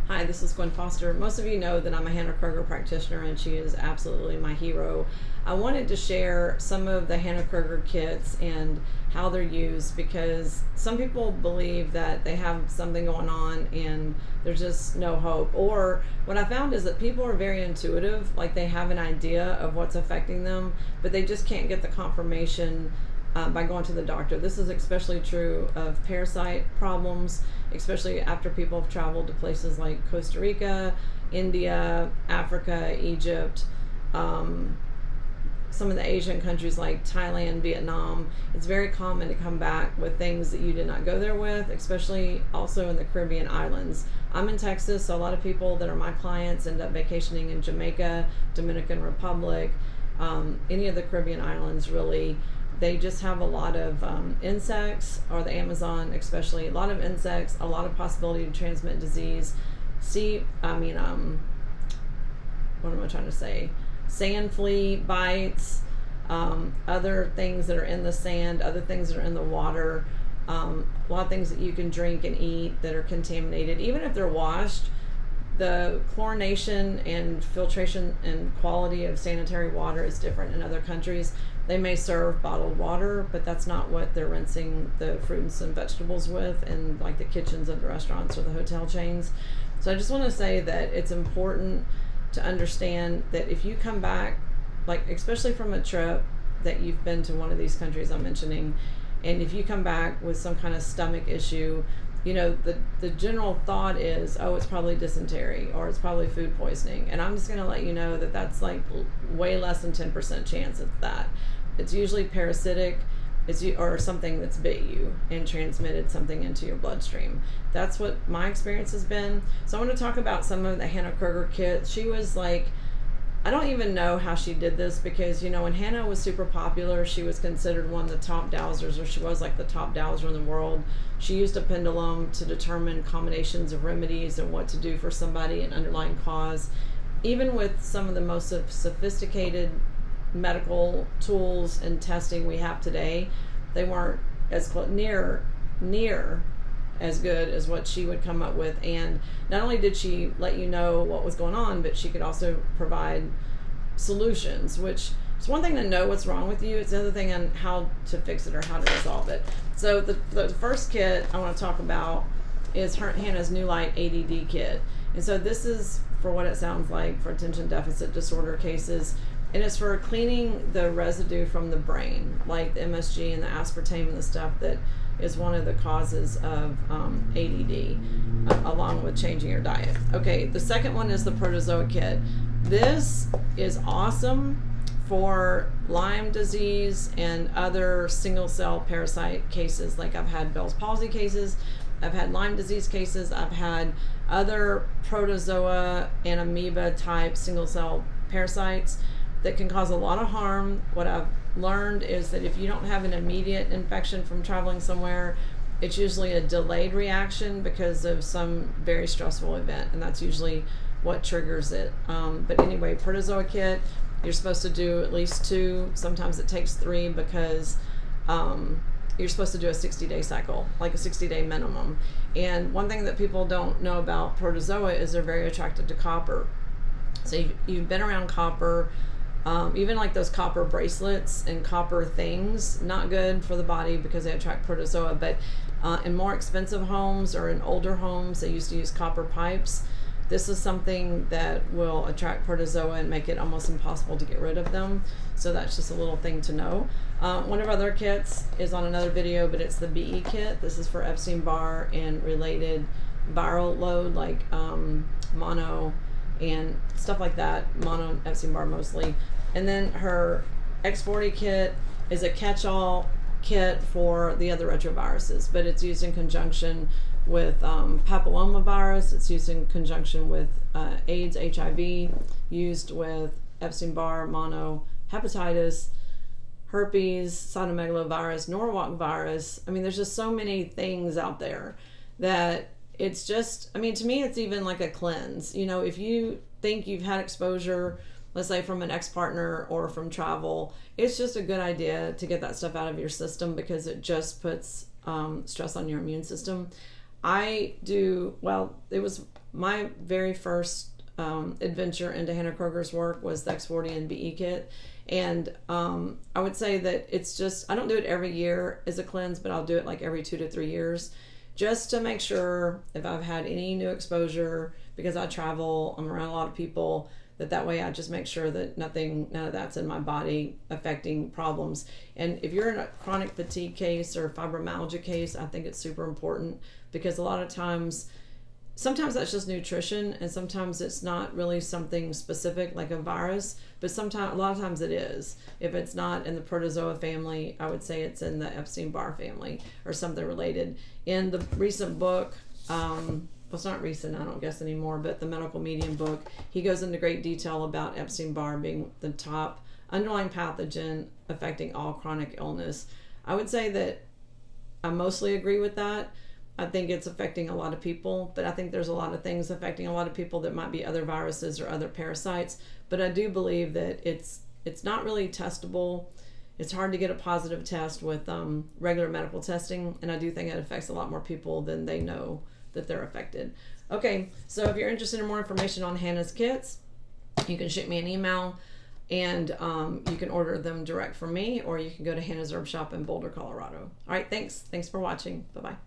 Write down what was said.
Hi, this is Gwen Foster. Most of you know that I'm a Hanna Kroeger practitioner and she is absolutely my hero. I wanted to share some of the Hanna Kroeger kits and how they're used because some people believe that they have something going on and there's just no hope. Or what I found is that people are very intuitive, like they have an idea of what's affecting them, but they just can't get the confirmation by going to the doctor. This is especially true of parasite problems, especially after people have traveled to places like Costa Rica, India, Africa, Egypt, some of the Asian countries like Thailand, Vietnam. It's very common to come back with things that you did not go there with, especially also in the Caribbean islands. I'm in Texas, so a lot of people that are my clients end up vacationing in Jamaica, Dominican Republic, any of the Caribbean islands really. They just have a lot of insects, or the Amazon especially, a lot of insects, a lot of possibility to transmit disease. What am I trying to say? Sand flea bites, other things that are in the sand, other things that are in the water, a lot of things that you can drink and eat that are contaminated. Even if they're washed, the chlorination and filtration and quality of sanitary water is different in other countries. They may serve bottled water, but that's not what they're rinsing the fruits and vegetables with in like the kitchens of the restaurants or the hotel chains. So I just want to say that it's important to understand that if you come back, like especially from a trip that you've been to one of these countries I'm mentioning, and if you come back with some kind of stomach issue, you know, the general thought is, oh, it's probably dysentery or it's probably food poisoning. And I'm just going to let you know that that's like way less than 10% chance it's that. It's usually parasitic, or something that's bit you and transmitted something into your bloodstream. That's what my experience has been. So I want to talk about some of the Hanna Kroeger kits. She was like, I don't even know how she did this because, you know, when Hanna was super popular, she was considered one of the top dowsers, or she was like the top dowser in the world. She used a pendulum to determine combinations of remedies and what to do for somebody, an underlying cause. Even with some of the most sophisticated medical tools and testing we have today, they weren't as near as good as what she would come up with. And not only did she let you know what was going on, but she could also provide solutions, which is one thing to know what's wrong with you. It's another thing on how to fix it or how to resolve it. So the first kit I want to talk about is Hanna's New Light ADD kit. And so this is, for what it sounds like, for attention deficit disorder cases. And it's for cleaning the residue from the brain, like the MSG and the aspartame and the stuff that is one of the causes of ADD, along with changing your diet. Okay, the second one is the protozoa kit. This is awesome for Lyme disease and other single cell parasite cases. Like I've had Bell's palsy cases, I've had Lyme disease cases, I've had other protozoa and amoeba type single cell parasites that can cause a lot of harm. What I've learned is that if you don't have an immediate infection from traveling somewhere, it's usually a delayed reaction because of some very stressful event, and that's usually what triggers it. But anyway, protozoa kit, you're supposed to do at least 2. Sometimes it takes 3 because you're supposed to do a 60-day cycle, like a 60-day minimum. And one thing that people don't know about protozoa is they're very attracted to copper. So you've been around copper. Even like those copper bracelets and copper things, not good for the body because they attract protozoa. But in more expensive homes or in older homes, they used to use copper pipes. This is something that will attract protozoa and make it almost impossible to get rid of them. So that's just a little thing to know. One of our other kits is on another video, but it's the BE kit. This is for Epstein-Barr and related viral load, like mono and stuff like that, mono Epstein-Barr mostly. And then her X40 kit is a catch-all kit for the other retroviruses, but it's used in conjunction with papillomavirus. It's used in conjunction with AIDS, HIV, used with Epstein-Barr, mono, hepatitis, herpes, cytomegalovirus, Norwalk virus. I mean, there's just so many things out there that it's just, I mean, to me, it's even like a cleanse. You know, if you think you've had exposure, let's say from an ex-partner or from travel, it's just a good idea to get that stuff out of your system because it just puts stress on your immune system. It was my very first adventure into Hanna Kroeger's work was the X40 and BE kit. And I would say that it's just, I don't do it every year as a cleanse, but I'll do it like every 2 to 3 years, just to make sure if I've had any new exposure, because I travel, I'm around a lot of people, that way I just make sure that none of that's in my body affecting problems. And if you're in a chronic fatigue case or fibromyalgia case, I think it's super important, because a lot of times, sometimes that's just nutrition, and sometimes it's not really something specific like a virus, but a lot of times it is. If it's not in the protozoa family, I would say it's in the Epstein-Barr family or something related. In the recent book, well, it's not recent, I don't guess anymore, but the Medical Medium book, he goes into great detail about Epstein-Barr being the top underlying pathogen affecting all chronic illness. I would say that I mostly agree with that. I think it's affecting a lot of people, but I think there's a lot of things affecting a lot of people that might be other viruses or other parasites. But I do believe that it's not really testable. It's hard to get a positive test with regular medical testing, and I do think it affects a lot more people than they know that they're affected. Okay, so if you're interested in more information on Hanna's Kits, you can shoot me an email, and you can order them direct from me, or you can go to Hanna's Herb Shop in Boulder, Colorado. All right, thanks for watching. Bye-bye.